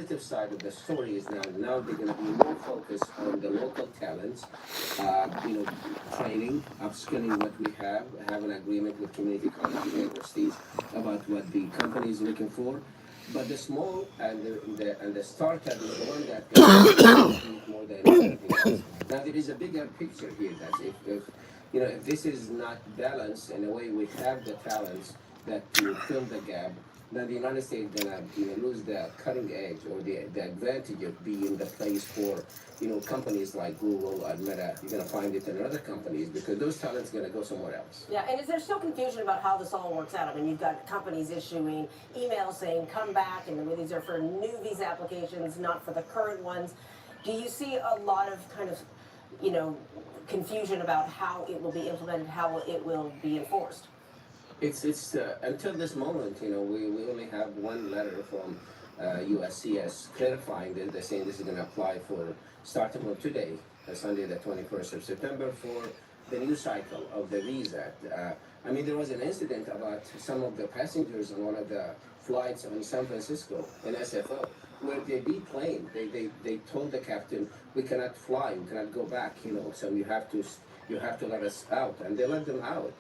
positive side of the story is now they're going to be more focused on the local talents, training, upskilling what we have an agreement with community college universities about what the company is looking for. But the small and the startup is the one that compete more than anything else. Now there is a bigger picture here. That if this is not balanced in a way, we have the talents that to fill the gap. Then the United States gonna lose the cutting edge or the advantage of being the place for companies like Google and Meta. You're gonna find it in other companies because those talents gonna go somewhere else. Yeah, and is there still confusion about how this all works out? I mean, you've got companies issuing emails saying come back, and these are for new visa applications, not for the current ones. Do you see a lot of kind of confusion about how it will be implemented, how it will be enforced? It's until this moment, we only have one letter from USCS clarifying that they're saying this is going to apply for starting from today, Sunday the 21st of September, for the new cycle of the visa. There was an incident about some of the passengers on one of the flights on San Francisco in SFO, where they deplaned. They told the captain, we cannot fly, we cannot go back, so you have to let us out, and they let them out.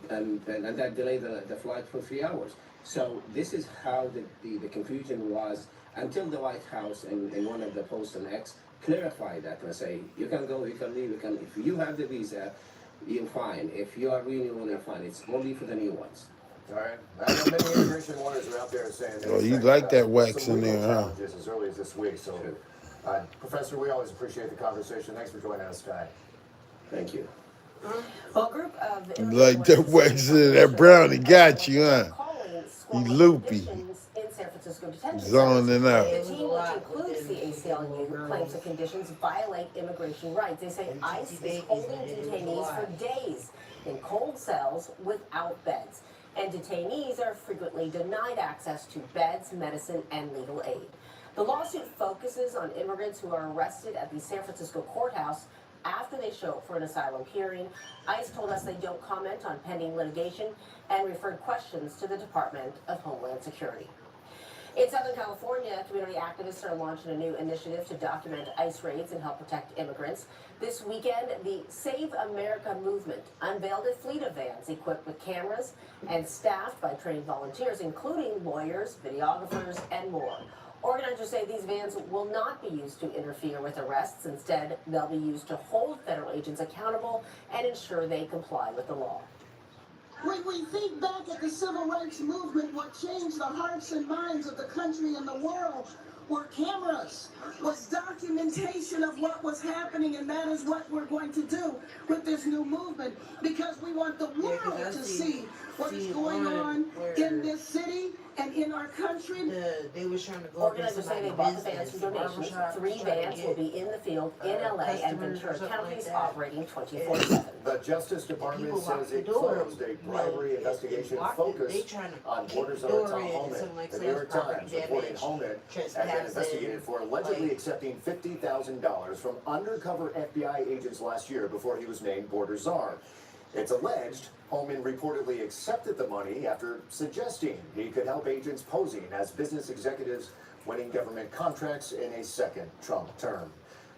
And that delayed the flight for 3 hours. So this is how the confusion was until the White House in one of the posts on X clarified that and say, you can go, you can leave, if you have the visa, you're fine. If you are renewing, you're fine. It's only for the new ones. All right. I know many immigration lawyers are out there saying you like that wax in there, huh? Challenges as early as this week. So, Professor, we always appreciate the conversation. Thanks for joining us, Sky. Thank you. Well, a group of like that wax in there. That brownie got you, huh? You loopy. In San Francisco detention Zoning out. The team, which includes the ACLU, claims the conditions violate immigration rights. They say ICE is holding detainees for days in cold cells without beds. And detainees are frequently denied access to beds, medicine, and legal aid. The lawsuit focuses on immigrants who are arrested at the San Francisco courthouse after they show up for an asylum hearing. ICE told us they don't comment on pending litigation and referred questions to the Department of Homeland Security. In Southern California, community activists are launching a new initiative to document ICE raids and help protect immigrants. This weekend, the Save America movement unveiled a fleet of vans equipped with cameras and staffed by trained volunteers, including lawyers, videographers, and more. Organizers say these vans will not be used to interfere with arrests. Instead, they'll be used to hold federal agents accountable and ensure they comply with the law. When we think back at the civil rights movement, what changed the hearts and minds of the country and the world were cameras, was documentation of what was happening, and that is what we're going to do with this new movement, because we want the world to see what is going on in this city and in our country. They were trying to go Organizers say they bought the vans from donations. 3 vans will be in the field in LA and Ventura counties, operating 24/7. The Justice Department says it closed a bribery investigation focused on Borders on Homeland. The New York Times reporting Homeland has been investigated for allegedly accepting $50,000 from undercover FBI agents last year before he was named border czar. It's alleged Holman reportedly accepted the money after suggesting he could help agents posing as business executives winning government contracts in a second Trump term.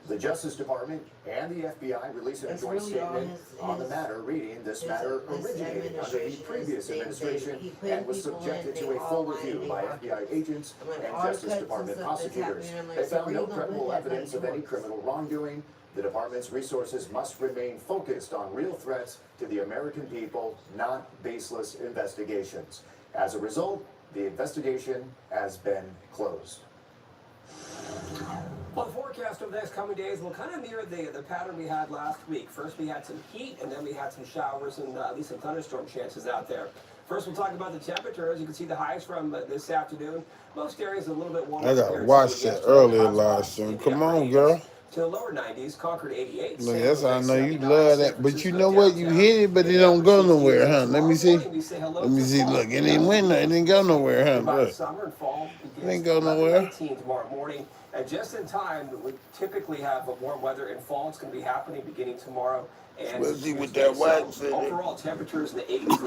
The Justice Department and the FBI released a joint statement on the matter, reading, "This matter originated under the previous administration and was subjected to a full review by FBI agents and Justice Department prosecutors. They found no credible evidence of any criminal wrongdoing. The department's resources must remain focused on real threats to the American people, not baseless investigations. As a result, the investigation has been closed." Well, the forecast over the next coming days will kind of mirror the pattern we had last week. First, we had some heat, and then we had some showers and at least some thunderstorm chances out there. First, we'll talk about the temperature. As you can see, the highs from this afternoon. Most areas a little bit warmer. I got watched that earlier last time. Come on, girl. To the lower 90s, Concord 88. Look, that's how I know you love that. But you know what? You hit it, but it don't go nowhere, huh? Let me see. Let me see. Look, it ain't win. It didn't go nowhere, huh? Look. Summer and fall It ain't go nowhere. Tomorrow morning. And just in time, we typically have a warm weather in fall. It's going to be happening beginning tomorrow. And with that wax in it. overall temperatures in the 80s.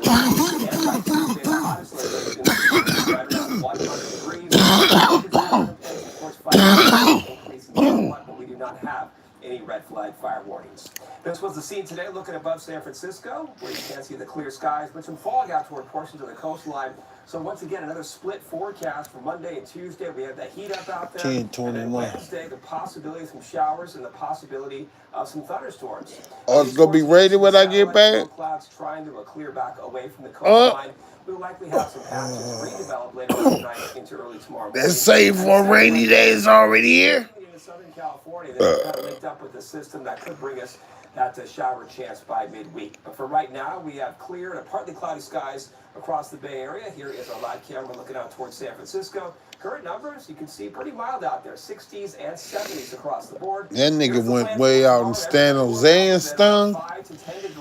And by Tuesday, the hottest location right around 100 degrees. And of course, increasing somewhat, but we do not have any red flag fire warnings. This was the scene today looking above San Francisco, where you can't see the clear skies, but some fog out toward portions of the coastline. So once again, another split forecast for Monday and Tuesday. We have the heat up out there. 10:21. And then Wednesday, the possibility of some showers and the possibility of some thunderstorms. Oh, it's gonna be ready when I get back? Clouds trying to clear back away from the coastline. We'll likely have some patches redevelop later tonight into early tomorrow morning. That's safe for a rainy day. It's already here. In Southern California, they're kind of linked up with the system that could bring us that shower chance by midweek. But for right now, we have clear and partly cloudy skies across the Bay Area. Here is our live camera looking out towards San Francisco. Current numbers, you can see pretty mild out there, 60s and 70s across the board. That nigga went way out in San Jose and stung.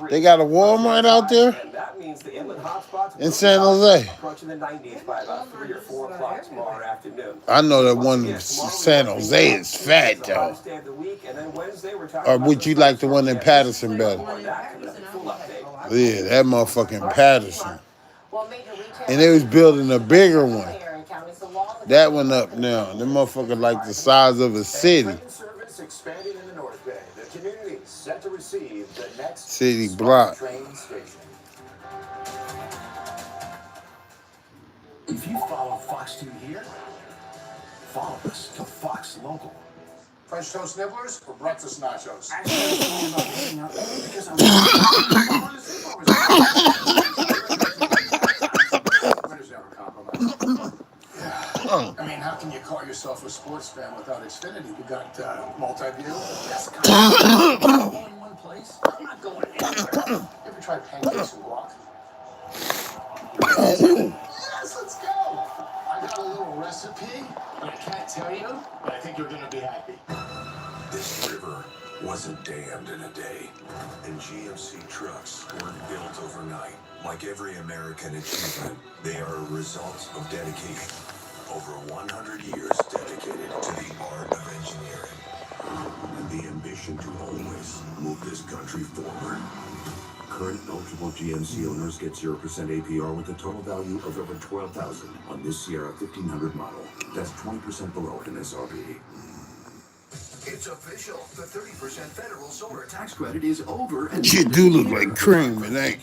They got a Walmart out there And that means the inland hotspots in San Jose. approaching the 90s by about 3 or 4 o'clock tomorrow afternoon. I know that one in San Jose is fat though. Or would you like the one in Patterson better? Yeah, that motherfucking Patterson. And they was building a bigger one. That one up now. That motherfucker like the size of a city. Train service expanding in the North Bay. The community set to receive the next City block. train station. If you follow Fox 2 here, follow us to Fox Local. French toast nibblers or breakfast nachos? Winners never compromise. I mean, how can you call yourself a sports fan without Xfinity? You got multi-view. That's all in one place. I'm not going anywhere. Ever tried pancakes and guac? Yes, let's go. I got a little recipe, but I can't tell you. But I think you're gonna be happy. This river wasn't dammed in a day, and GMC trucks weren't built overnight. Like every American achievement, they are a result of dedication. Over 100 years dedicated to the art of engineering and the ambition to always move this country forward. Current eligible GMC owners get 0% APR with a total value of over $12,000 on this Sierra 1500 model. That's 20% below MSRP. It's official. The 30% federal solar tax credit is over. And Shit do look like cream, it ain't.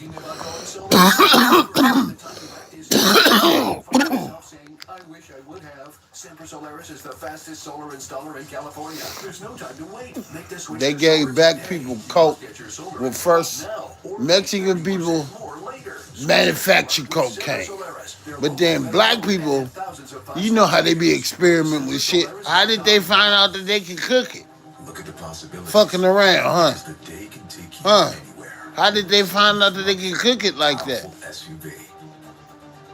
I wish I would have. Semper Solaris is the fastest solar installer in California. There's no time to wait. Make this switch They to gave solar black today. people coke. Get your solar Well, first, now, or Mexican 30% people more later. manufacture Semper cocaine. Solaris. They're But then local black and people, thousands of you know how they be experimenting with shit. How did they find out that they can cook it? Look at the possibilities. Fucking around, huh? The day can take you Huh? anywhere. How did they find out that they can cook it like that? Powerful SUV,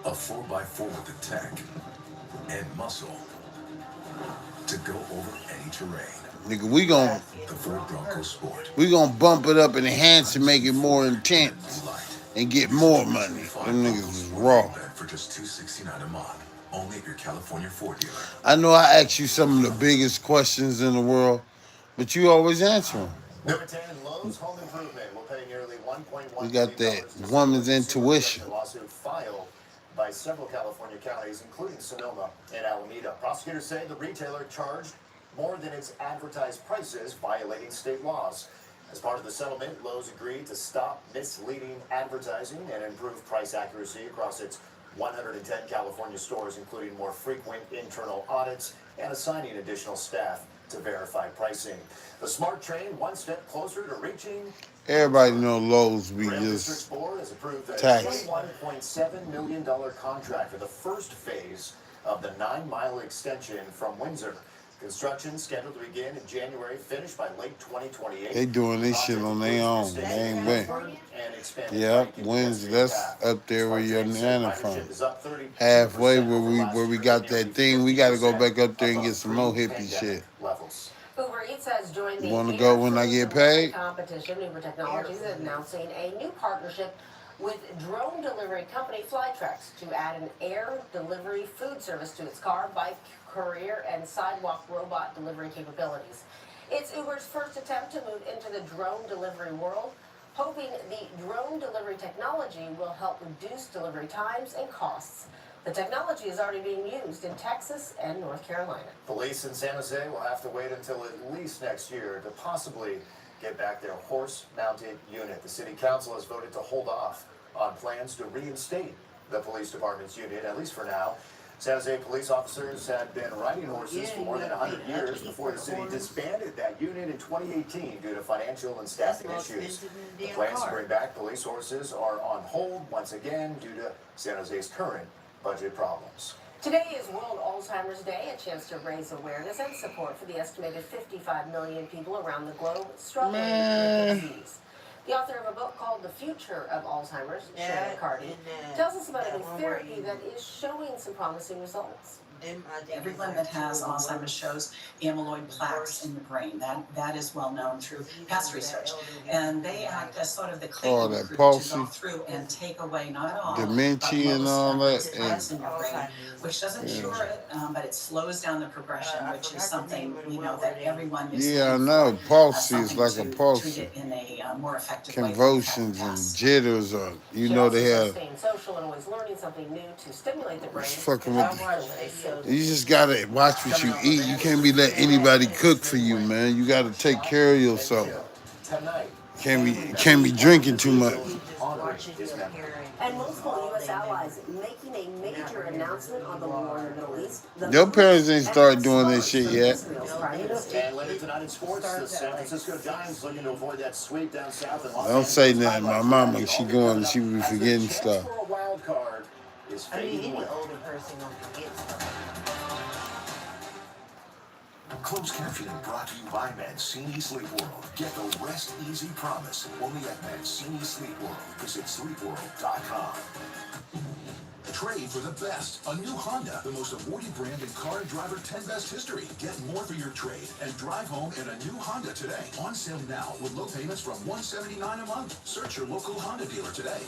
a 4x4 with the tech and muscle to go over any terrain. Nigga, The Ford Bronco Sport. we gonna bump it up and enhance and make it more intense and get more money. Them niggas is raw. For just $269 a month, only at your California Ford dealer. I know I ask you some of the biggest questions in the world, but you always answer them. Number 10, Lowe's Home Improvement will pay nearly $1.1 We got million that to woman's settle a intuition. lawsuit filed by several California counties, including Sonoma and Alameda. Prosecutors say the retailer charged more than its advertised prices, violating state laws. As part of the settlement, Lowe's agreed to stop misleading advertising and improve price accuracy across its 110 California stores, including more frequent internal audits and assigning additional staff to verify pricing. The smart train one step closer to reaching. Everybody know Lowe's be Rail just District's board has approved a tax. $21.7 million contract for the first phase of the 9-mile extension from Windsor. Construction scheduled to begin in January, finished by late 2028. They doing this shit on their own. They ain't win. Yep, Windsor, that's up there where you're Nana from. Halfway where we got that thing. We gotta go back up there and get some more hippie shit. Uber Eats has joined the You wanna go when I get paid? competition. Uber Technologies is announcing a new partnership with drone delivery company Flytrex to add an air delivery food service to its car, bike, courier, and sidewalk robot delivery capabilities. It's Uber's first attempt to move into the drone delivery world, hoping the drone delivery technology will help reduce delivery times and costs. The technology is already being used in Texas and North Carolina. Police in San Jose will have to wait until at least next year to possibly get back their horse-mounted unit. The city council has voted to hold off on plans to reinstate the police department's unit, at least for now. San Jose police officers had been riding horses for more than 100 years before the city disbanded that unit in 2018 due to financial and staffing issues. The plans to bring back police horses are on hold once again due to San Jose's current budget problems. Today is World Alzheimer's Day, a chance to raise awareness and support for the estimated 55 million people around the globe struggling with the disease. The author of a book called The Future of Alzheimer's, Shannon Carty, tells us about a new therapy that is showing some promising results. Everyone that has Alzheimer's shows amyloid plaques in the brain. That is well known through past research. And they act as sort of the cleaning that group palsy, to go through and take away not all, dementia but and most all of that, the plaques in your brain, which doesn't cure it, but it slows down the progression, which is something that everyone is yeah, I looking know. for, Palsy is something like a to palsy. treat it in a more effective way. Convulsions and jitters, or She they also says have. staying social and always learning something new to stimulate the brain. It's fucking can with help eliminate symptoms. You just gotta watch what you eat. You can't be letting anybody cook for you, man. You gotta take care of yourself. Can't be drinking too much. And multiple U.S. allies making a major announcement on the war in the Middle East. Your parents ain't started doing that shit yet. And later tonight in sports, the San Francisco Giants looking to avoid that sweep down south. Don't say nothing. My mama, she be forgetting stuff. For a wild card is fading away. Closed captioning brought to you by Mancini Sleep World. Get the rest easy promise only at Mancini Sleep World. Visit sleepworld.com. Trade for the best. A new Honda, the most awarded brand in car and driver 10 best history. Get more for your trade and drive home in a new Honda today. On sale now with low payments from $179 a month. Search your local Honda dealer today.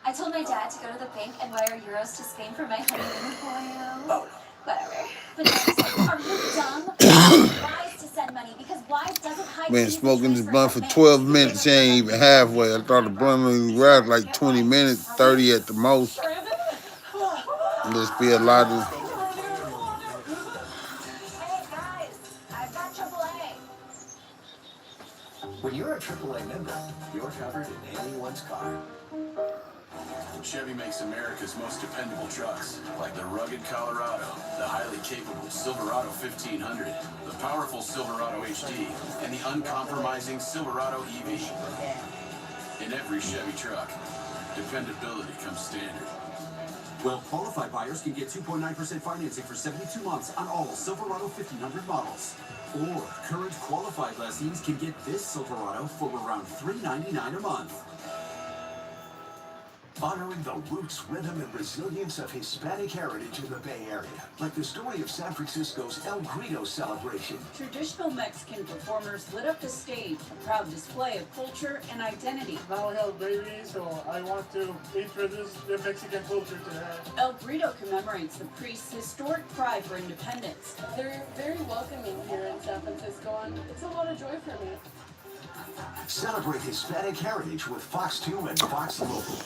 I told my dad to go to the bank and wire euros to Spain for my honeymoon. Whatever. But Dad was like, are you dumb? Wise to send money because Wise doesn't hide. Been smoking this blunt for 12 minutes. She ain't even halfway. I thought the blunt only last like 20 minutes, 30 at the most. This be a lot of. Hey guys, I've got AAA. When you're a AAA member, you're covered in anyone's car. Chevy makes America's most dependable trucks, like the rugged Colorado, the highly capable Silverado 1500, the powerful Silverado HD, and the uncompromising Silverado EV. In every Chevy truck, dependability comes standard. Well, qualified buyers can get 2.9% financing for 72 months on all Silverado 1500 models. Or current qualified lessees can get this Silverado for around $399 a month. Honoring the roots, rhythm, and resilience of Hispanic heritage in the Bay Area, like the story of San Francisco's El Grito celebration. Traditional Mexican performers lit up the stage, a proud display of culture and identity. Now I have babies, so I want to introduce the Mexican culture to her. El Grito commemorates the priest's historic cry for independence. They're very welcoming here in San Francisco, and it's a lot of joy for me. Celebrate Hispanic heritage with Fox 2 and Fox Local.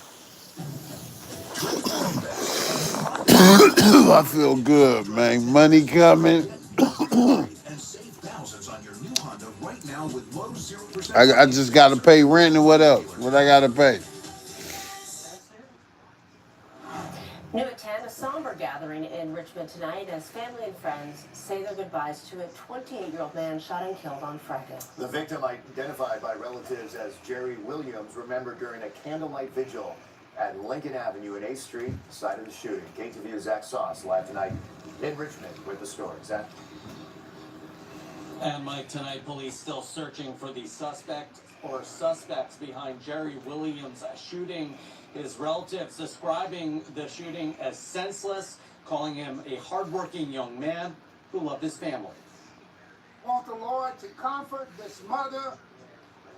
I feel good, man. Money coming. I just gotta pay rent and what else? What I gotta pay? New at 10, a somber gathering in Richmond tonight as family and friends say their goodbyes to a 28-year-old man shot and killed on Friday. The victim, identified by relatives as Jerry Williams, remembered during a candlelight vigil at Lincoln Avenue and 8th Street, site of the shooting. KTVU's Zach Sauce live tonight in Richmond with the story. Zach? And Mike, tonight police still searching for the suspect or suspects behind Jerry Williams' shooting. His relatives describing the shooting as senseless, calling him a hardworking young man who loved his family. Want the Lord to comfort this mother,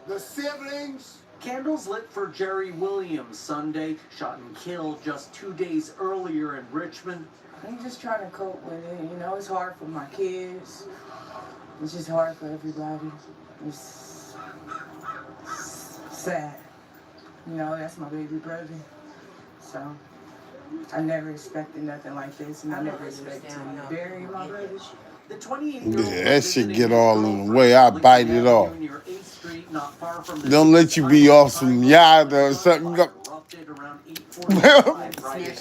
the siblings. Candles lit for Jerry Williams Sunday, shot and killed just 2 days earlier in Richmond. I'm just trying to cope with it. You know, it's hard for my kids. It's just hard for everybody. It's sad. You know, that's my baby brother. So, I never expected nothing like this, and I never expected to bury my brothers. The 28-year-old Yeah, that shit get all in the way. I bite it off. near 8th Street, not far from the Don't let you be off some yada or something. erupted around 8:45 Friday.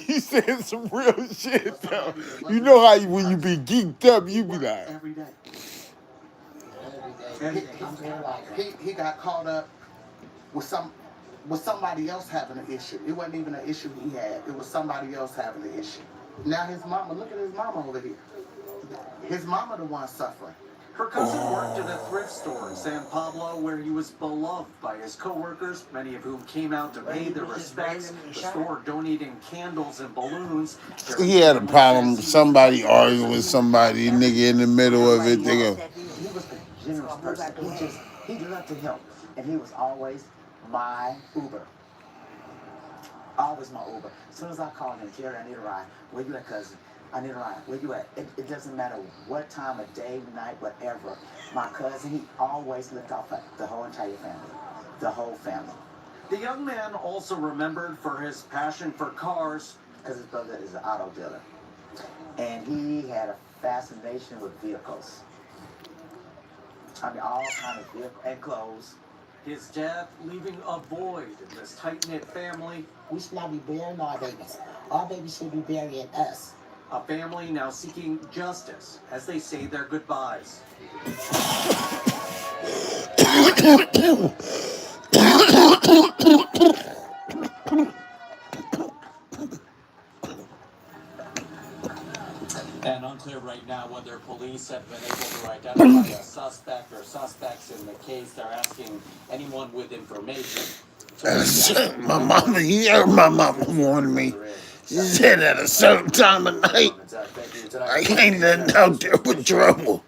You said some real shit, though. You know how when you be geeked up, you be like. Every day. He got caught up with somebody else having an issue. It wasn't even an issue he had. It was somebody else having an issue. Now his mama, look at his mama over here. His mama the one suffering. Her cousin worked at a thrift store in San Pablo where he was beloved by his co-workers, many of whom came out to pay their respects. The store donating candles and balloons. He had a problem. Somebody arguing with somebody, nigga in the middle of it. They go, He was a generous person. He loved to help. And he was always my Uber. Always my Uber. As soon as I called him, Jerry, I need a ride. Where you at, cousin? I need a ride. Where you at? It doesn't matter what time of day, night, whatever. My cousin, he always looked out for the whole entire family. The whole family. The young man also remembered for his passion for cars. Because his brother is an auto dealer. And he had a fascination with vehicles. I mean, all kinds of vehicles and clothes. His death leaving a void in this tight-knit family. We should not be burying our babies. Our babies should be burying us. A family now seeking justice as they say their goodbyes. And unclear right now whether police have been able to identify a suspect or suspects in the case. They're asking anyone with information. my mama, my mama warned me. She said at a certain time of night, I ain't nothing out there with trouble.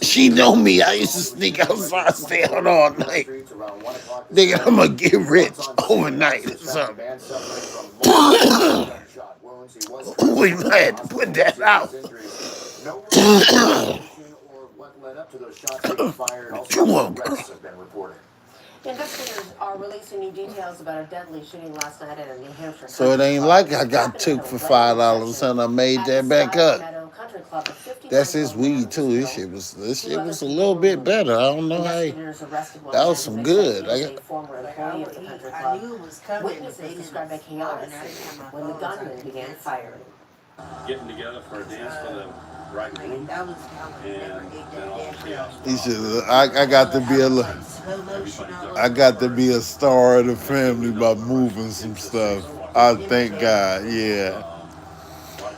She know me. I used to sneak outside, stay out all night. Nigga, I'm gonna get rich overnight or something. We might have to put that out. Come on, girl. Investigators are releasing new details about a deadly shooting last night at a New Hampshire. So it ain't like I got took for $5 and I made that back up. That's his weed too. This shit was a little bit better. I don't know how. That was some good. Former employee of the country club. Witnesses described a chaotic scene when the gunman began firing. Getting together for a dance for the right room, and then all the chaos. He should. I got to be I got to be a star of the family by moving some stuff. I thank God. Yeah.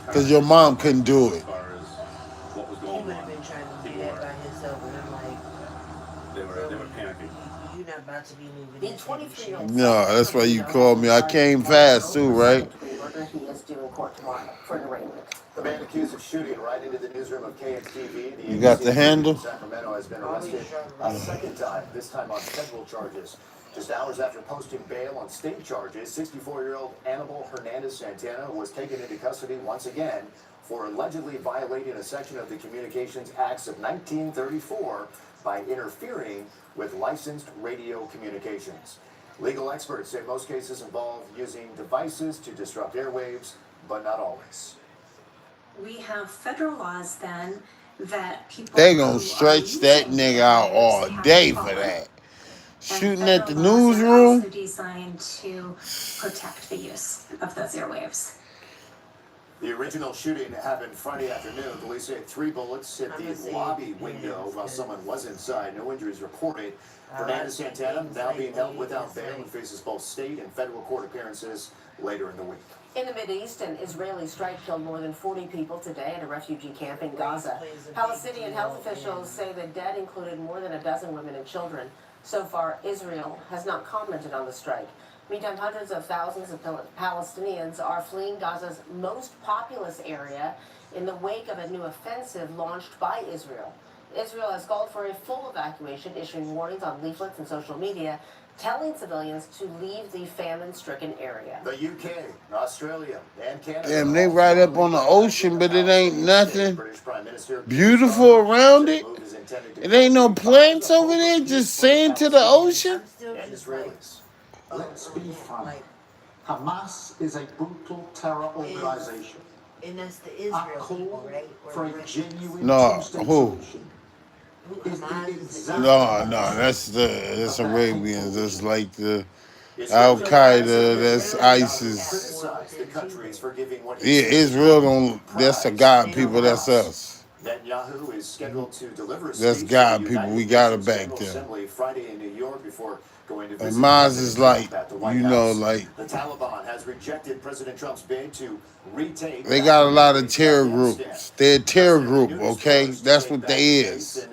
Because your mom couldn't do it. The 23-year-old. No, that's why you called me. I came fast too, right? He is due in court tomorrow for an arraignment. The man accused of shooting right into the newsroom of KXTV. You got the handle? Sacramento has been arrested a second time, this time on federal charges. Just hours after posting bail on state charges, 64-year-old Annabelle Hernandez Santana was taken into custody once again for allegedly violating a section of the Communications Acts of 1934 by interfering with licensed radio communications. Legal experts say most cases involve using devices to disrupt airwaves, but not always. We have federal laws then that people. They gonna stretch that nigga out all day for that. Shooting at the newsroom. Also designed to protect the use of those airwaves. The original shooting happened Friday afternoon. Police say 3 bullets hit the lobby window while someone was inside. No injuries reported. Hernandez Santana now being held without bail and faces both state and federal court appearances later in the week. In the Mideast, an Israeli strike killed more than 40 people today at a refugee camp in Gaza. Palestinian health officials say the dead included more than a dozen women and children. So far, Israel has not commented on the strike. Meantime, hundreds of thousands of Palestinians are fleeing Gaza's most populous area in the wake of a new offensive launched by Israel. Israel has called for a full evacuation, issuing warnings on leaflets and social media, telling civilians to leave the famine-stricken area. The UK, Australia, and Canada. Damn, they right up on the ocean, but it ain't nothing beautiful around it. It ain't no plants over there, just sand to the ocean. And Israelis. let's be frank. Hamas is a brutal terror organization. And that's the Israel people, right? For a genuine No, two-state who? solution is the exact No, that's Arabians. That's like the Al Qaeda. That's ISIS. criticized the countries for giving what Yeah, Israel don't. That's a God people. That's us. Netanyahu is scheduled to deliver a That's speech God to the people. United We gotta Nations back General them. Assembly Friday in New York before going to And visit Maz President is like, Trump at the White you know, House. like The Taliban has rejected President Trump's bid to retake. they got a lot of terror groups. They're a terror group, okay? That's what they is.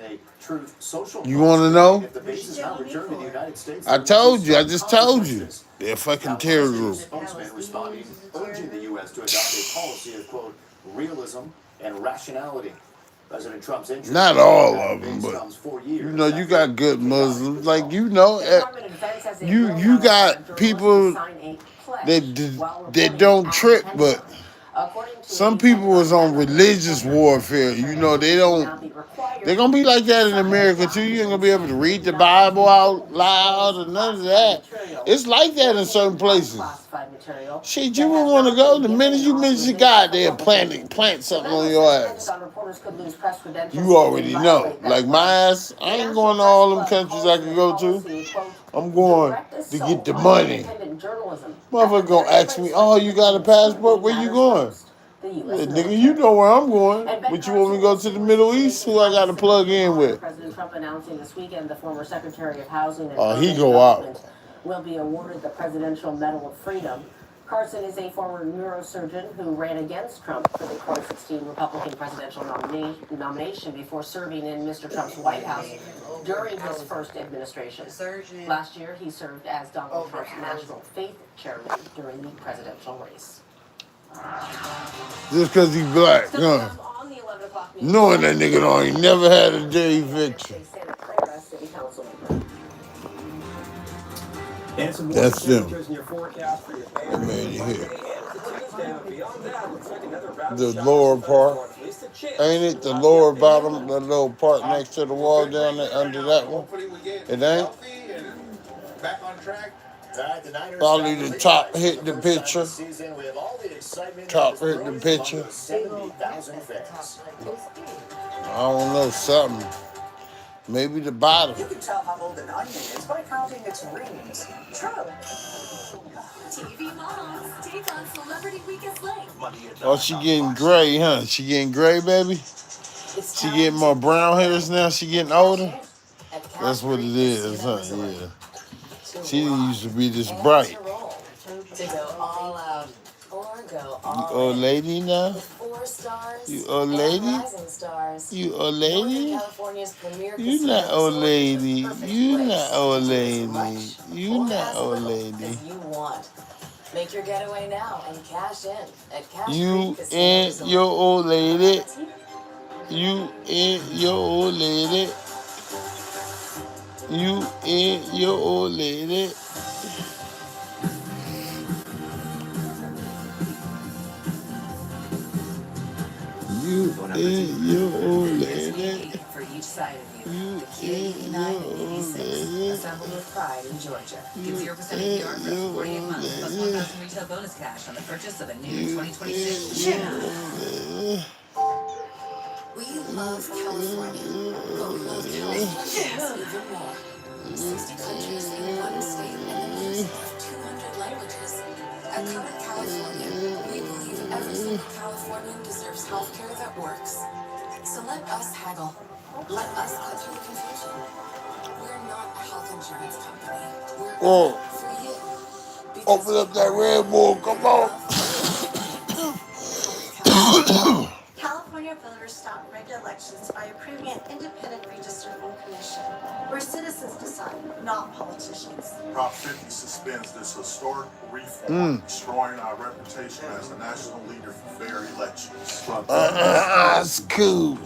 You want to know? If the base is not returned to the United States, I told you. I just told you. They're a fucking terror group. Spokesman responding, urging the U.S. to adopt a policy of, quote, realism and rationality. President Trump's interest Not all of them, but you know, you got good Muslims. Like, you know, you got people that don't trip, but some people is on religious warfare. You know, they're gonna be like that in America too. You ain't gonna be able to read the Bible out loud or none of that. It's like that in certain places. Shit, you wouldn't want to go. The minute you mention God, they'll plant something on your ass. You already know. Like my ass, I ain't going to all them countries I can go to. I'm going to get the money. Motherfucker gonna ask me, oh, you got a passport? Where you going? Yeah, nigga, you know where I'm going. But you want me to go to the Middle East? Who I got to plug in with? President Trump announcing this weekend the former Secretary of Housing and Oh, he Urban go out. Development will be awarded the Presidential Medal of Freedom. Carson is a former neurosurgeon who ran against Trump for the 2016 Republican presidential nomination before serving in Mr. Trump's White House during his first administration. Last year, he served as Donald Trump's National Faith Chairman during the presidential race. Just because he black, huh? Knowing that nigga don't ain't never had a day eviction. And some That's them. temperatures in your forecast for your day. That man you hear. But beyond that, looks like another round The of showers lower and part. thunderstorms. At least a chance. Ain't it the lower bottom, the little part next to the wall down there under that one? It ain't? Back on track. Probably the top hit the picture. Top hit the picture. I don't know, something. Maybe the bottom. You can tell how old an onion is by counting its rings. True. TV moms, take on Celebrity Weekend Late. Oh, she getting gray, huh? She getting gray, baby? She getting more brown hairs now? She getting older? That's what it is, huh? Yeah. She didn't used to be this bright. To go all out or go all You old lady now? 4 stars. You old lady? Rising stars. You old lady? California's premier You not old lady. You not old lady. You not old lady. You want. Make your getaway now and cash in at Cash You Creek ain't Casino your old lady. You ain't your old lady. You ain't your old lady. You ain't your old lady. for each side of you. You The Kia ain't EV9 your and old EV6, lady. assembled with pride in Georgia. You Get 0% ain't APR for your 48 old months, plus lady. 1,000 retail bonus cash on the purchase of a new You 2026 ain't your SHAKA. old lady. We love California, but we love Californians even more. 60 countries in one state and the music of 200 languages. At Current California, we believe every single Californian deserves healthcare that works. So let us haggle. Let us cut through the confusion. We're not a health insurance company. We're Oh, for you. open up that Red Bull. Come on. California voters stop rigged elections by approving an independent redistricting commission, where citizens decide, not politicians. Prop 50 suspends this historic reform, destroying our reputation as a national leader for fair elections. That's cool.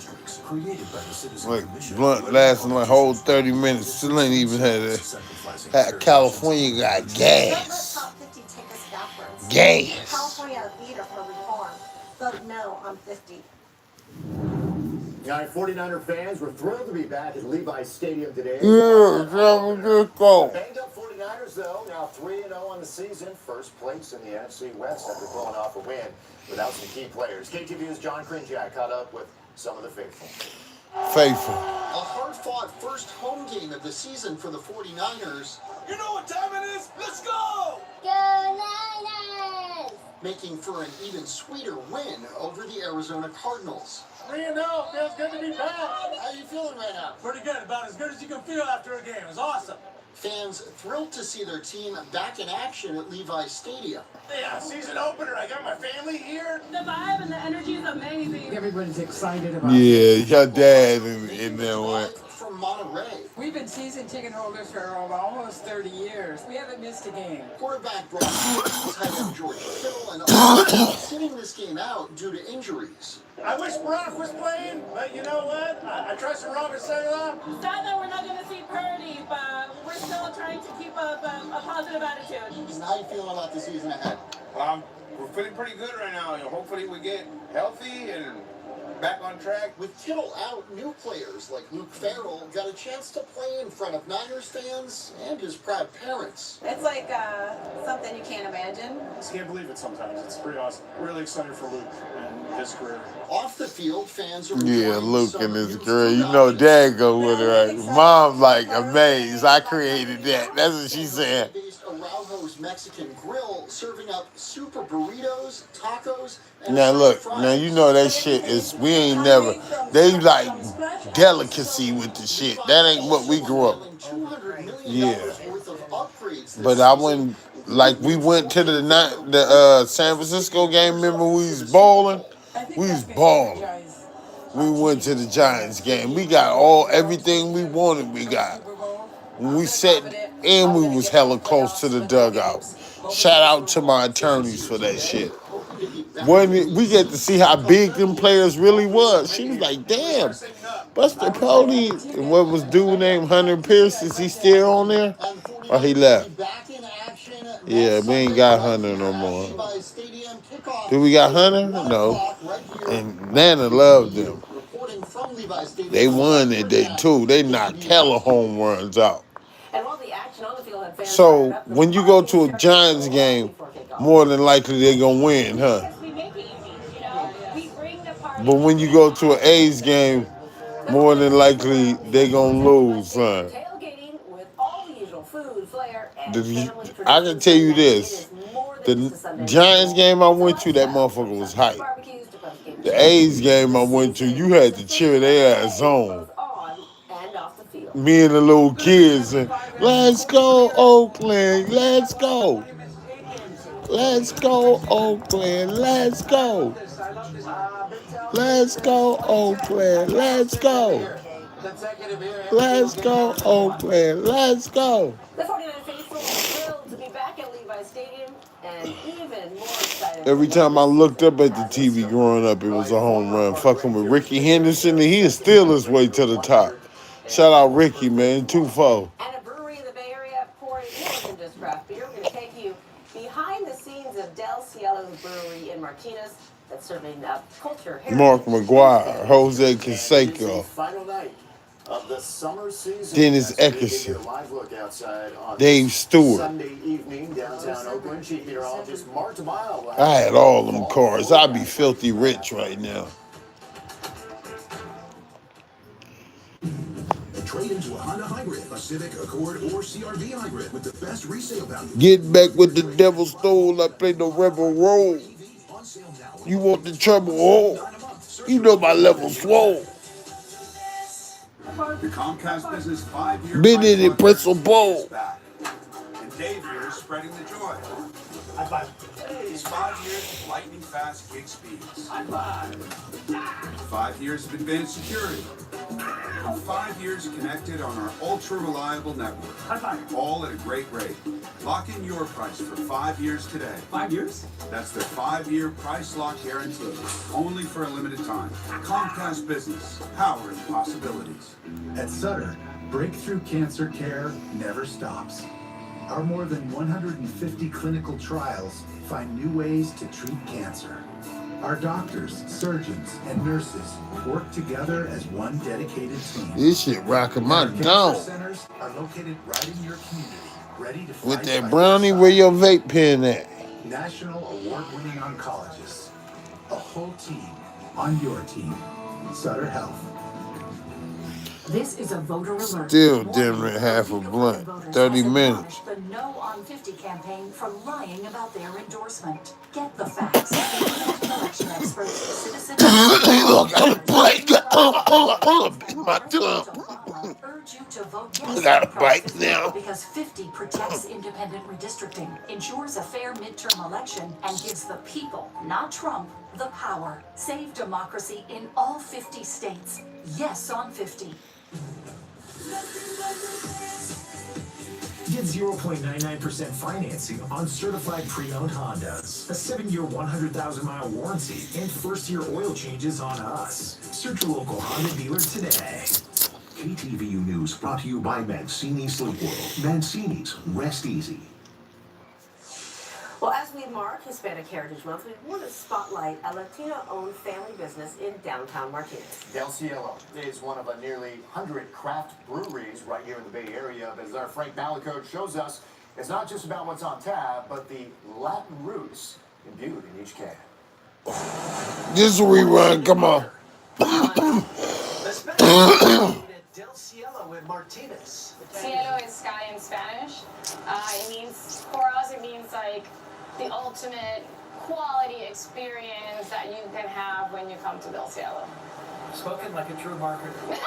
Like, blunt lasting like whole 30 minutes. Still ain't even had it. California got gas. Prop 50 take us backwards. Gas. California a leader for reform. Vote no on 50. Now, 49er fans were thrilled to be back at Levi's Stadium today. Yeah, San Francisco. Banged up 49ers Bears, though, now 3-0 on the season. First place in the NFC West after pulling off a win without some key players. KTVU's John Krinjak caught up with some of the faithful. Faithful. A hard-fought first home game of the season for the 49ers. You know what time it is? Let's go! Go Niners! Making for an even sweeter win over the Arizona Cardinals. 3-0, feels good to be back. How you feeling right now? Pretty good, about as good as you can feel after a game. It's awesome. Fans thrilled to see their team back in action at Levi's Stadium. Yeah, season opener. I got my family here. The vibe and the energy is amazing. Everybody's excited about Yeah, your dad in there went. From Monterey. We've been season ticket holders for almost 30 years. We haven't missed a game. Quarterback Brock tight end George Kittle and others sitting this game out due to injuries. I wish Brock was playing, but you know what? I trust in Robert Saleh. Sad that we're not going to see Purdy, but we're still trying to keep up a positive attitude. How you feeling about the season ahead? We're feeling pretty good right now. Hopefully we get healthy and back on track. With Kittle out, new players like Luke Farrell got a chance to play in front of Niners fans and his proud parents. It's like something you can't imagine. I just can't believe it sometimes. It's pretty awesome. Really excited for Luke and his career. Off the field, fans are Yeah, Luke and his girl. You know, Dad go with her. Right? Mom like amazed. I created that. That's what she said. Araujo's Mexican Grill, serving up super burritos, tacos, and Now look, now you know that shit is, we ain't never, they like delicacy with the shit. That ain't what we grew up. Yeah. But I wouldn't, like we went to the San Francisco game, remember we was balling? We was balling. We went to the Giants game. We got everything we wanted, we got. When we sat and we was hella close to the dugout. Shout out to my attorneys for that shit. When we get to see how big them players really was. She was like, damn, Buster Posey, and what was dude named Hunter Pierce, is he still on there? Or he left? Yeah, we ain't got Hunter no more. Do we got Hunter? No. And Nana loved them. They won that day too. They knocked hella home runs out. So when you go to a Giants game, more than likely they're gonna win, huh? But when you go to an A's game, more than likely they're gonna lose, huh? I can tell you this: the Giants game I went to, that motherfucker was hype. The A's game I went to, you had to cheer their ass on. Me and the little kids, and let's go Oakland, let's go. Let's go Oakland, let's go. Let's go Oakland, let's go. Let's go Oakland, let's go. The 49 faithful are thrilled to be back at Levi's Stadium and even more excited. Every time I looked up at the TV growing up, it was a home run. Fucking with Ricky Henderson, and he is still his way to the top. Shout out Ricky, man, 2-4. And a brewery in the Bay Area pouring more than just craft beer. We're going to take you behind the scenes of Del Cielo's brewery in Martinez that's serving culture. Mark McGuire, Jose Canseco, Final night of the summer season. Dennis Eckerson, Live look outside on Dave Stewart. Sunday evening downtown Oakland. Chief meteorologist Mark Mile. I had all them cars. I'd be filthy rich right now. Trade into a Honda Hybrid, a Civic, Accord, or CRV Hybrid with the best resale value. Get back with the devil stole. I play the rebel role. You want the trouble? Oh, you know my level swole. The Comcast Business 5-year Been in it, pretzel bowl. And Dave here is spreading the joy. High five. It's 5 years of lightning fast gig speeds. High five. 5 years of advanced security. 5 years connected on our ultra-reliable network. High five. All at a great rate. Lock in your price for 5 years today. 5 years? That's the 5-year price lock guarantee. Only for a limited time. Comcast Business. Powering possibilities. At Sutter, breakthrough cancer care never stops. Our more than 150 clinical trials find new ways to treat cancer. Our doctors, surgeons, and nurses work together as one dedicated team. This shit rocking my dome. Centers are located right in your community, ready to With fight that by brownie, your where side. your vape pen at? National award-winning oncologists. A whole team on your team. Sutter Health. This is a voter alert. Still dinner half a blunt. 30 minutes. The No on 50 campaign from lying about their endorsement. Get the facts. Election experts, citizen My tongue. urge you to vote I yes got a on Prop bite 50 now. because 50 protects independent redistricting, ensures a fair midterm election, and gives the people, not Trump, the power. Save democracy in all 50 states. Yes on 50. Get 0.99% financing on certified pre-owned Hondas, a 7-year, 100,000-mile warranty, and first-year oil changes on us. Search your local Honda dealer today. KTVU News brought to you by Mancini Sleep World. Mancini's Rest Easy. Well, as we mark Hispanic Heritage Month, we want to spotlight a Latino-owned family business in downtown Martinez. Del Cielo is one of a nearly 100 craft breweries right here in the Bay Area. But as our Frank Malacode shows us, it's not just about what's on tap, but the Latin roots imbued in each can. This is a rerun. Come on. Del Cielo in Martinez. Cielo is sky in Spanish. It means, for us, it means like the ultimate quality experience that you can have when you come to Del Cielo. Spoken like a true marketer.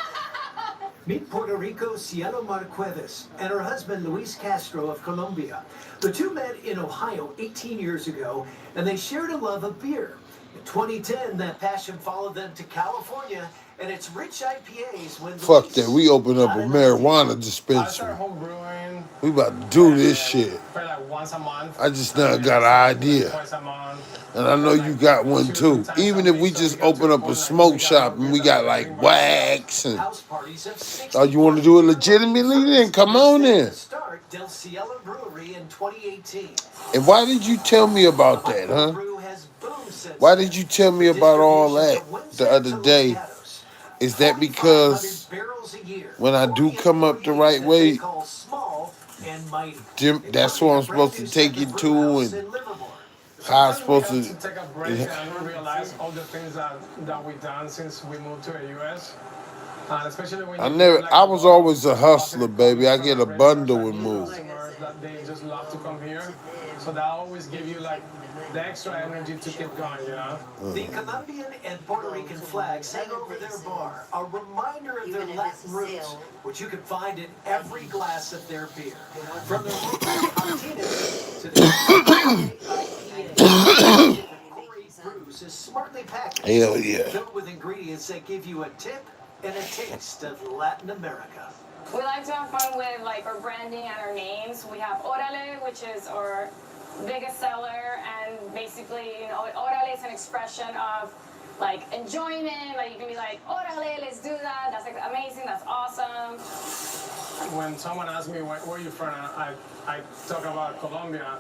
Meet Puerto Rico's Cielo Marquez and her husband Luis Castro of Colombia. The two met in Ohio 18 years ago, and they shared a love of beer. In 2010, that passion followed them to California, and its rich IPAs when Fuck that. We open up a marijuana dispensary. We about to do this shit. I just now got an idea. And I know you got one too. Even if we just open up a smoke shop and we got like wax and... Oh, you want to do it legitimately? Then come on in. Del Cielo Brewery in 2018. And why did you tell me about that, huh? Why did you tell me about all that the other day? Is that because when I do come up the right way, Jim, that's what I'm supposed to take you to, and how I'm supposed to take a break and realize all the things that we've done since we moved to the U.S. Especially when I was always a hustler, baby. I get a bundle and move. That they just love to come here, so that always give you like the extra energy to keep going, you know. The Colombian and Puerto Rican flags hang over their bar, a reminder of their Latin roots, which you can find in every glass of their beer. From the Martinez to the Brews is smartly packaged, Hell yeah. filled with ingredients that give you a tip and a taste of Latin America. We like to have fun with like our branding and our names. We have Orale, which is our biggest seller, and basically, you know, Orale is an expression of like enjoyment. Like you can be like, Orale, let's do that. That's like amazing. That's awesome. When someone asks me where you're from, I talk about Colombia.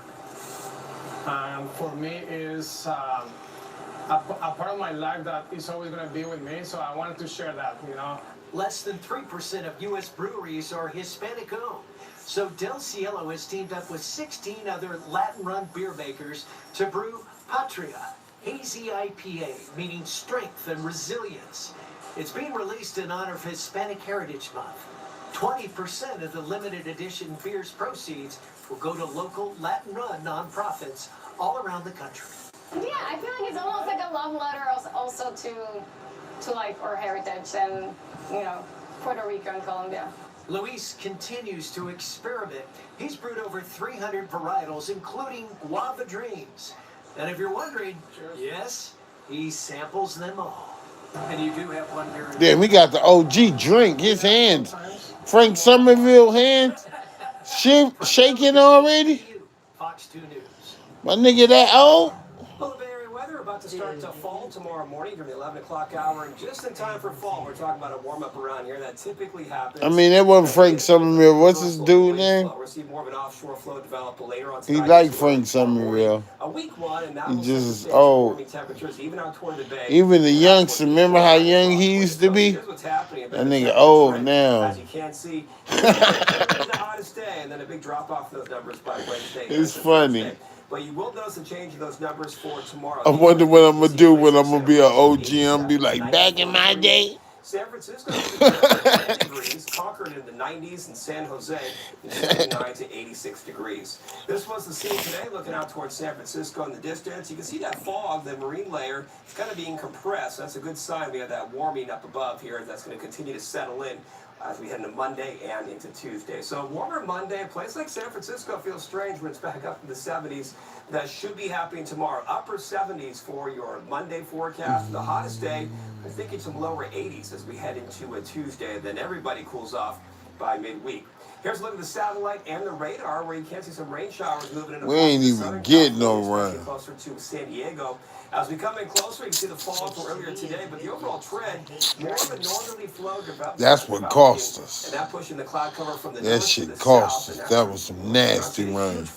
For me, is a part of my life that is always going to be with me. So I wanted to share that, you know. Less than 3% of U.S. breweries are Hispanic-owned. So Del Cielo has teamed up with 16 other Latin-run beer makers to brew Patria, hazy IPA, meaning strength and resilience. It's being released in honor of Hispanic Heritage Month. 20% of the limited edition beer's proceeds will go to local Latin-run nonprofits all around the country. Yeah, I feel like it's almost like a love letter also to like our heritage and, you know, Puerto Rico and Colombia. Luis continues to experiment. He's brewed over 300 varietals, including Guava Dreams. And if you're wondering, yes, he samples them all. And you do have one here. Damn, we got the OG drink. His hands. Frank Somerville hands. Shaking already? Fox 2 News. My nigga that old? Well, the Bay Area weather about to start to fall tomorrow morning from the 11 o'clock hour, and just in time for fall. We're talking about a warm-up around here that typically happens. I mean, that wasn't Frank Somerville. What's his dude name? We'll see more of an offshore flow develop later on He tonight. like Frank Somerville. A weak one, and that He will just set the old. warming temperatures even out toward the bay. Even the youngster, remember how young he used to be? Here's what's happening. That nigga old now. As you can see, the hottest day, and then a big drop off of those numbers by Wednesday. It's funny. But you will notice a change in those numbers for tomorrow. I wonder what I'm gonna do when I'm gonna be an OG. I'm gonna be like, back in my day. San Francisco is 90 degrees, Concord in the 90s, and San Jose in 79 to 86 degrees. This was the scene today, looking out towards San Francisco in the distance. You can see that fog, the marine layer, it's kind of being compressed. That's a good sign. We have that warming up above here. That's going to continue to settle in as we head into Monday and into Tuesday. So warmer Monday, a place like San Francisco feels strange when it's back up in the 70s. That should be happening tomorrow. Upper 70s for your Monday forecast. The hottest day, I think it's some lower 80s as we head into a Tuesday. Then everybody cools off by midweek. Here's a look at the satellite and the radar where you can see some rain showers moving in. We ain't even getting no rain. Closer to San Diego. As we come in closer, you can see the fog from earlier today, but the overall trend, more of a northerly flow. That's what cost us. And that pushing the cloud cover from the That shit cost us. That was some nasty rain.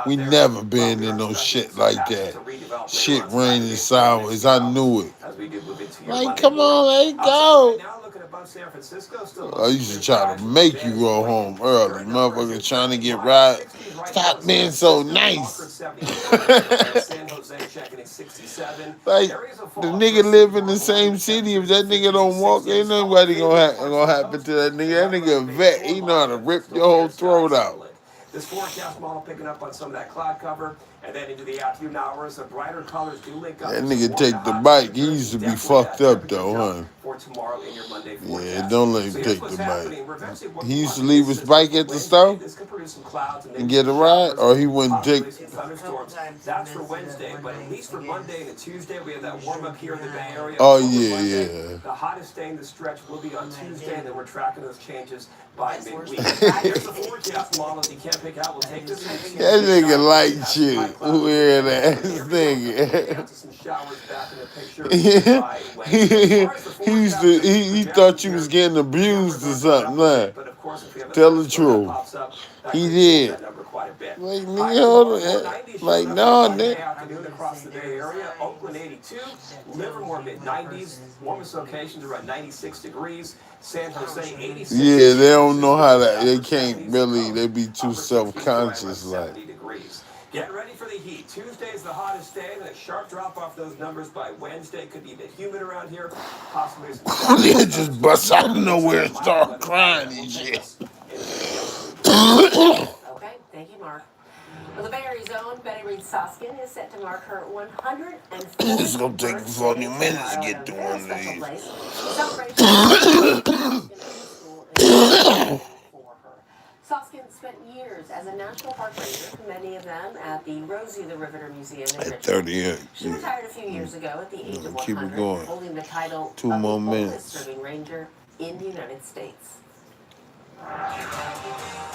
We never been in no shit like that. Shit raining sideways. I knew it. Like, come on, let it go. I used to try to make you go home early. Motherfucker trying to get right. Stop being so nice. Like, the nigga live in the same city. If that nigga don't walk, ain't nobody gonna happen to that nigga. That nigga a vet. He know how to rip your whole throat out. This forecast model picking up on some of that cloud cover, and then into the afternoon hours, the brighter colors do link up. That nigga take the bike. He used to be fucked up though, huh? For tomorrow in your Monday forecast. Yeah, don't let him take the bike. He used to leave his bike at the store and get a ride, or he wouldn't take. That's for Wednesday, but at least for Monday and Tuesday, we have that warm up here in the Bay Area. Oh yeah. The hottest day in the stretch will be on Tuesday, and then we're tracking those changes by midweek. Here's the forecast model. If you can't pick out, we'll take this. That nigga like shit. Weird ass nigga. He thought you was getting abused or something. Nah. Tell the truth. He did. Like, nigga, hold on. Like, no, nigga. Afternoon across the Bay Area. Oakland 82, Livermore mid-90s, warmest locations around 96 degrees. San Jose 86. Yeah, they don't know how that. They can't really. They be too self-conscious, like. Get ready for the heat. Tuesday's the hottest day, and a sharp drop off those numbers by Wednesday. Could be a bit humid around here. Possibly They just bust out of nowhere and start crying and shit. Okay, thank you, Mark. Well, the Bay Area's own Betty Reed Soskin is set to mark her 104th It's gonna take 40 minutes to get to one of these. Soskin spent years as a national park ranger, many of them at the Rosie the Riveter Museum in Richmond. At 38. She retired a few years ago at the age of 100, Keep it going. holding the title 2 of more the minutes. oldest serving ranger in the United States.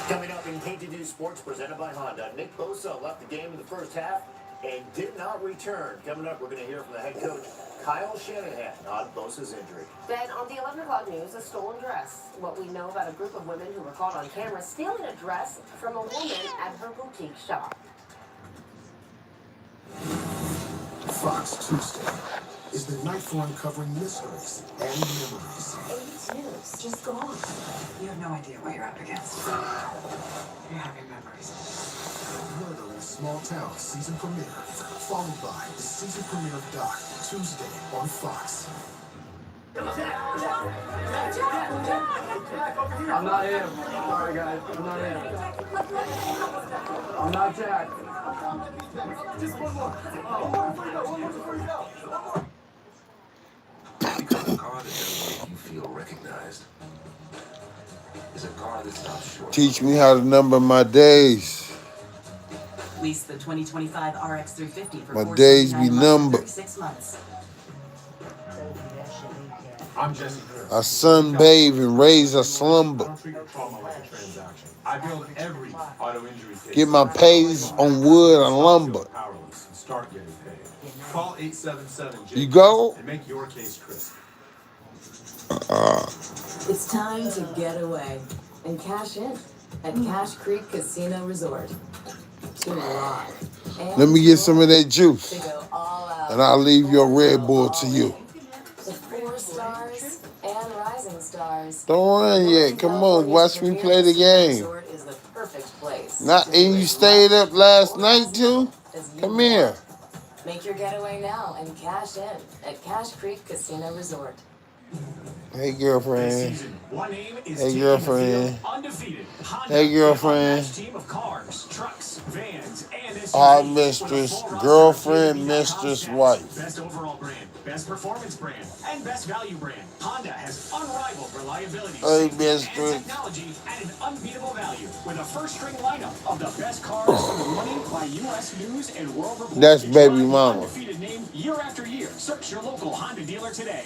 Coming up in KT2 Sports, presented by Honda. Nick Bosa left the game in the first half and did not return. Coming up, we're going to hear from the head coach, Kyle Shanahan, on Bosa's injury. Then on the 11 o'clock news, a stolen dress. What we know about a group of women who were caught on camera stealing a dress from a woman at her boutique shop. Fox Tuesday is the night for uncovering mysteries and memories. 82 News, just gone. You have no idea what you're up against. You're having memories. Murder in a Small Town season premiere, followed by the season premiere of Doc, Tuesday on Fox. I'm not him. Sorry, guys. I'm not him. I'm not Jack. Just one more. One more before you go. Because a car that doesn't make you feel recognized is a car that stops short. Teach me how to number my days. Lease the 2025 RX 350 for My days be numbered. 36 months. I'm Jesse. I sunbathe and raise a slumber. I build every auto injury case. Get my pays on wood and lumber. Powerless and start getting paid. Call 877 You go? and make your case crisp. It's time to get away and cash in at Cache Creek Casino Resort. To rock. Let me get some of that juice. To go all out. And I'll leave your Red Bull to you. The 4 stars and rising stars. stars. Don't run yet. Come on, watch me play the game. Resort is the perfect place. Not and you stayed up last night too? Come here. Make your getaway now and cash in at Cache Creek Casino Resort. Hey girlfriend. One name is Hey girlfriend. undefeated. Hey girlfriend. Team of cars, trucks, vans, and Our mistress, girlfriend, mistress, wife. Best overall brand, best performance brand, and best value brand. Honda has unrivaled reliability, Hey safety, mistress. and technology at an unbeatable value with a first-string lineup of the best cars running by U.S. News and World Report. That's baby mama. Undefeated name year after year. Search your local Honda dealer today.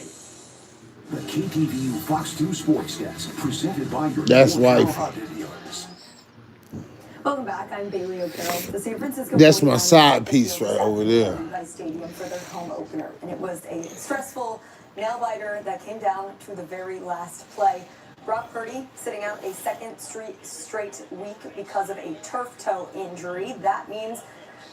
The KTVU Fox 2 Sports Desk, presented by your That's local wife. Honda dealers. Welcome back. I'm Bailey O'Carroll. The San Francisco That's my 49ers side piece right over there. Levi Stadium for their home opener, and it was a stressful nail biter that came down to the very last play. Brock Purdy sitting out a second straight week because of a turf toe injury. That means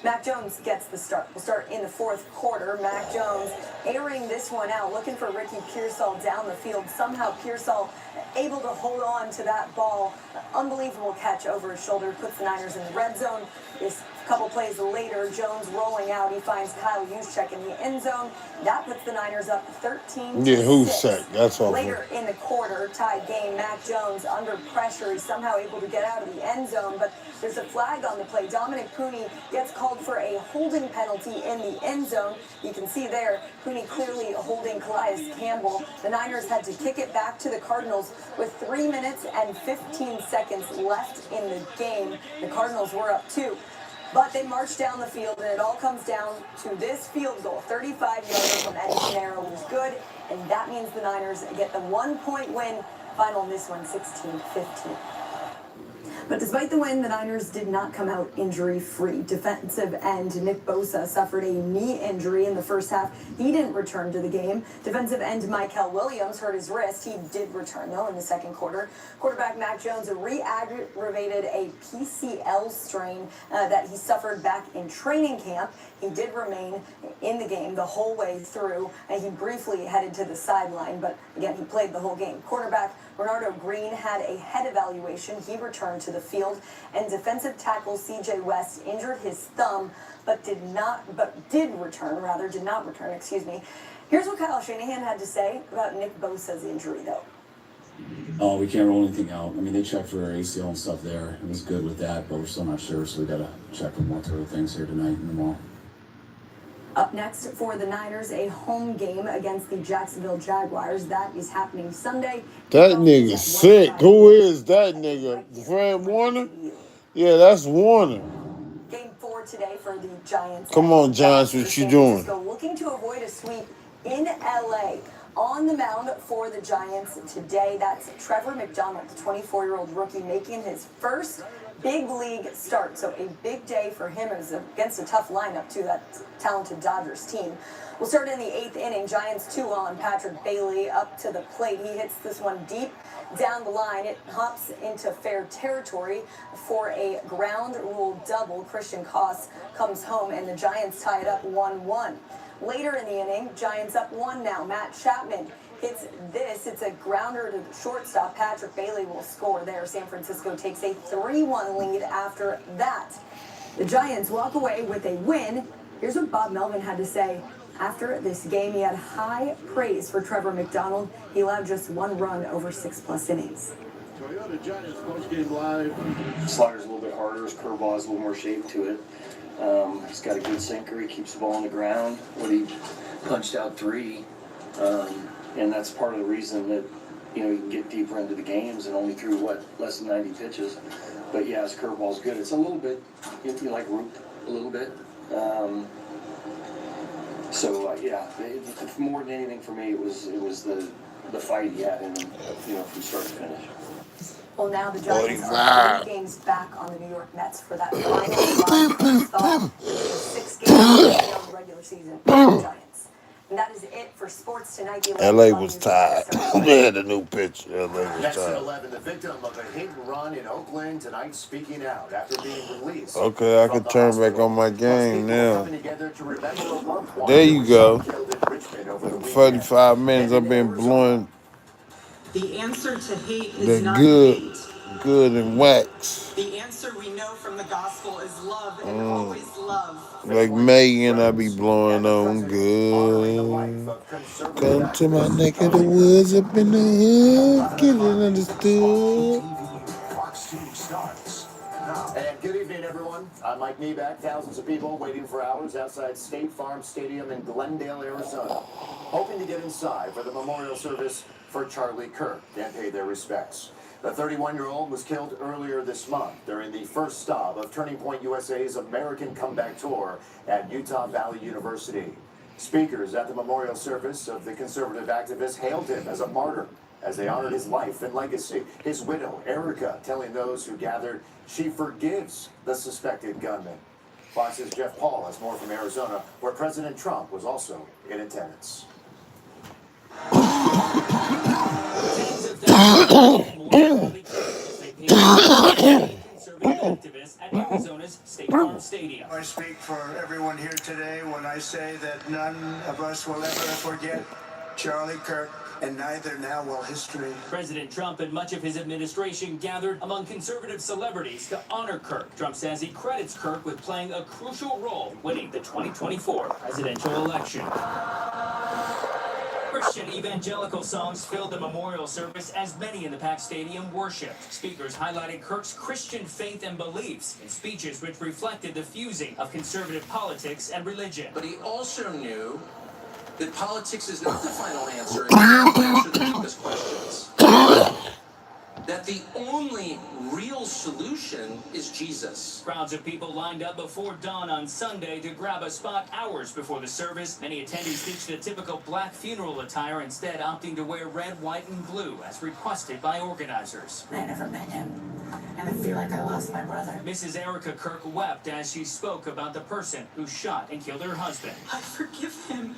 Mac Jones gets the start. We'll start in the fourth quarter. Mac Jones airing this one out, looking for Ricky Pearsall down the field. Somehow Pearsall able to hold on to that ball. Unbelievable catch over his shoulder, puts the Niners in the red zone. This couple plays later, Jones rolling out. He finds Kyle Juszczyk in the end zone. That puts the Niners up 13-6. Yeah, who's set? That's all. Later in the quarter, tied game, Mac Jones under pressure. He's somehow able to get out of the end zone, but there's a flag on the play. Dominic Pooney gets called for a holding penalty in the end zone. You can see there, Pooney clearly holding Calais Campbell. The Niners had to kick it back to the Cardinals with 3 minutes and 15 seconds left in the game. The Cardinals were up 2. But they marched down the field, and it all comes down to this field goal. 35-yarder from Eddie Pinero was good, and that means the Niners get the 1-point win. Final in this one, 16-15. But despite the win, the Niners did not come out injury-free. Defensive end Nick Bosa suffered a knee injury in the first half. He didn't return to the game. Defensive end Michael Williams hurt his wrist. He did return, though, in the second quarter. Quarterback Mac Jones re-aggravated a PCL strain that he suffered back in training camp. He did remain in the game the whole way through, and he briefly headed to the sideline, but again, he played the whole game. Quarterback Bernardo Green had a head evaluation. He returned to the field, and defensive tackle C.J. West injured his thumb, did not return, excuse me. Here's what Kyle Shanahan had to say about Nick Bosa's injury, though. Oh, we can't rule anything out. I mean, they checked for ACL and stuff there. It was good with that, but we're still not sure, so we got to check for more other things here tonight in the mall. Up next for the Niners, a home game against the Jacksonville Jaguars. That is happening Sunday. That nigga sick. Who is that nigga? Fred Warner? Yeah, that's Warner. Game 4 today for the Giants. Come on, Giants, what you doing? Looking to avoid a sweep in LA. On the mound for the Giants today, that's Trevor McDonald, the 24-year-old rookie, making his first big league start. So a big day for him. It was against a tough lineup, too, that talented Dodgers team. We'll start in the 8th inning. Giants 2 on. Patrick Bailey up to the plate. He hits this one deep down the line. It hops into fair territory for a ground rule double. Christian Koss comes home, and the Giants tie it up 1-1. Later in the inning, Giants up 1 now. Matt Chapman hits this. It's a grounder to the shortstop. Patrick Bailey will score there. San Francisco takes a 3-1 lead after that. The Giants walk away with a win. Here's what Bob Melvin had to say after this game. He had high praise for Trevor McDonald. He allowed just 1 run over 6+ innings. Toyota Giants post-game live. Slider's a little bit harder. His curveball has a little more shape to it. He's got a good sinker. He keeps the ball on the ground. He punched out 3, and that's part of the reason that you can get deeper into the games and only threw less than 90 pitches. But yeah, his curveball's good. It's a little bit, you like root a little bit. More than anything for me, it was the fight he had in him, from start to finish. Well, now the Giants are 3 games back on the New York Mets for that final 6 games of the regular season for the Giants. And that is it for sports tonight. LA was tied. They had a new pitch. LA was Next at tied. 11, the victim of a hit and run in Oakland tonight speaking out after being released. Okay, I can turn back on my game now. Coming together to remember a loved one There you go. killed in Richmond over the weekend. 45 minutes I've been blowing The answer to hate is The not good, hate. good and wax. The answer we know from the gospel is love and always love. Like Megan, I be blowing on good. Come to my neck of the woods up in the hood, get it understood. Fox 2 starts now. And good evening, everyone. I'm Mike Nieback. Thousands of people waiting for hours outside State Farm Stadium in Glendale, Arizona, hoping to get inside for the memorial service for Charlie Kirk and pay their respects. The 31-year-old was killed earlier this month during the first stop of Turning Point USA's American Comeback Tour at Utah Valley University. Speakers at the memorial service of the conservative activist hailed him as a martyr as they honored his life and legacy. His widow, Erica, telling those who gathered she forgives the suspected gunman. Fox's Jeff Paul has more from Arizona, where President Trump was also in attendance. At Arizona's State Farm Stadium. I speak for everyone here today when I say that none of us will ever forget Charlie Kirk, and neither now will history. President Trump and much of his administration gathered among conservative celebrities to honor Kirk. Trump says he credits Kirk with playing a crucial role winning the 2024 presidential election. Christian evangelical songs filled the memorial service as many in the packed stadium worshipped. Speakers highlighted Kirk's Christian faith and beliefs in speeches which reflected the fusing of conservative politics and religion. But he also knew that politics is not the final answer and the answer to the deepest questions. That the only real solution is Jesus. Crowds of people lined up before dawn on Sunday to grab a spot hours before the service. Many attendees ditched the typical black funeral attire, instead opting to wear red, white, and blue as requested by organizers. I never met him, and I feel like I lost my brother. Mrs. Erica Kirk wept as she spoke about the person who shot and killed her husband. I forgive him.